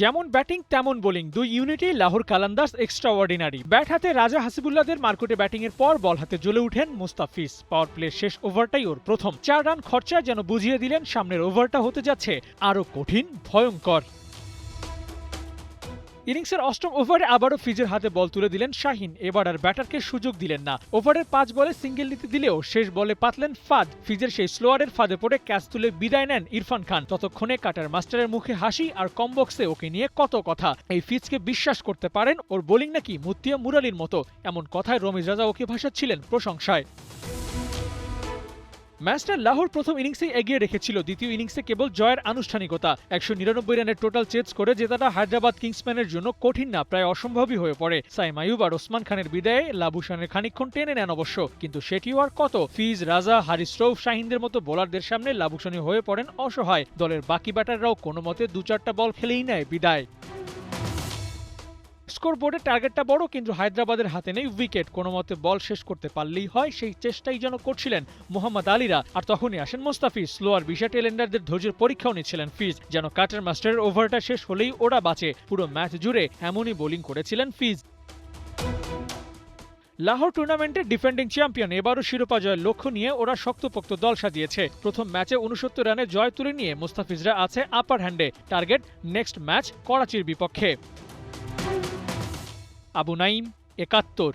যেমন ব্যাটিং তেমন বোলিং, দুই ইউনিটেই Lahore Qalandars extraordinary. Bat হাতে রাজা হাসিবুল্লাহদের মারকুটে ব্যাটিংয়ের পর বল হাতে জ্বলে উঠেন মুস্তাফিজ। পাওয়ার প্লের শেষ ওভারটাই ওর প্রথম। 4 রান খরচায় যেন বুঝিয়ে দিলেন সামনের ওভারটা হতে যাচ্ছে আরও কঠিন, ভয়ঙ্কর। ইনিংসের অষ্টম ওভারে আবারও ফিজের হাতে বল তুলে দিলেন শাহিন। এবার আর ব্যাটারকে সুযোগ দিলেন না। ওভারের 5 বলে সিঙ্গেল নিতে দিলেও শেষ বলে পাতলেন ফাঁদ। ফিজের সেই স্লোয়ারের ফাঁদে পড়ে ক্যাচ তুলে বিদায় নেন ইরফান খান। ততক্ষণে কাটার মাস্টারের মুখে হাসি, আর কমবক্সে ওকে নিয়ে কত কথা। এই ফিজকে বিশ্বাস করতে পারেন, ওর বোলিং নাকি মুত্তিয়া মুরালির মতো, এমন কথায় রমিজ রাজা ওকে ভাসাচ্ছিলেন প্রশংসায়। ম্যাচটা লাহোর প্রথম ইনিংসেই এগিয়ে রেখেছিল। দ্বিতীয় ইনিংসে কেবল জয়ের আনুষ্ঠানিকতা। 199 রানের টোটাল চেজ করে জেতাটা হায়দ্রাবাদ কিংসম্যানের জন্য কঠিন না, প্রায় অসম্ভবই হয়ে পড়ে। সাইম আইয়ুব আর ওসমান খানের বিদায়ে লাবুশানের খানিকক্ষণ টেনে নেন অবশ্য, কিন্তু সেটিও আর কত। ফিজ, রাজা, হারিস রৌফ, শাহিনদের মতো বোলারদের সামনে লাবুশানি হয়ে পড়েন অসহায়। দলের বাকি ব্যাটাররাও কোনো মতে 2-4টা বল খেলেই নেয় বিদায়। স্কোর বোর্ডে টার্গেটটা বড়, কিন্তু হায়দ্রাবাদের হাতে নেই উইকেট। কোনো মতে বল শেষ করতে পারলেই হয়, সেই চেষ্টাই যেন করছিলেন মোহাম্মদ আলীরা। আর তখনই আসেন মোস্তাফিজ। স্লোয়ার বিশা টেলেন্ডারদের ধৈর্যের পরীক্ষাও নিচ্ছিলেন ফিজ। যেন কাটার মাস্টারের ওভারটা শেষ হলেই ওরা বাঁচে। পুরো ম্যাচ জুড়ে এমনই বোলিং করেছিলেন ফিজ। লাহোর টুর্নামেন্টের ডিফেন্ডিং চ্যাম্পিয়ন, এবারও শিরোপা জয়ের লক্ষ্য নিয়ে ওরা শক্তপোক্ত দল সাজিয়েছে। প্রথম ম্যাচে 69 রানে জয় তুলে নিয়ে মোস্তাফিজরা আছে আপার হ্যান্ডে। টার্গেট নেক্সট ম্যাচ করাচির বিপক্ষে। আবু নাইম, 71।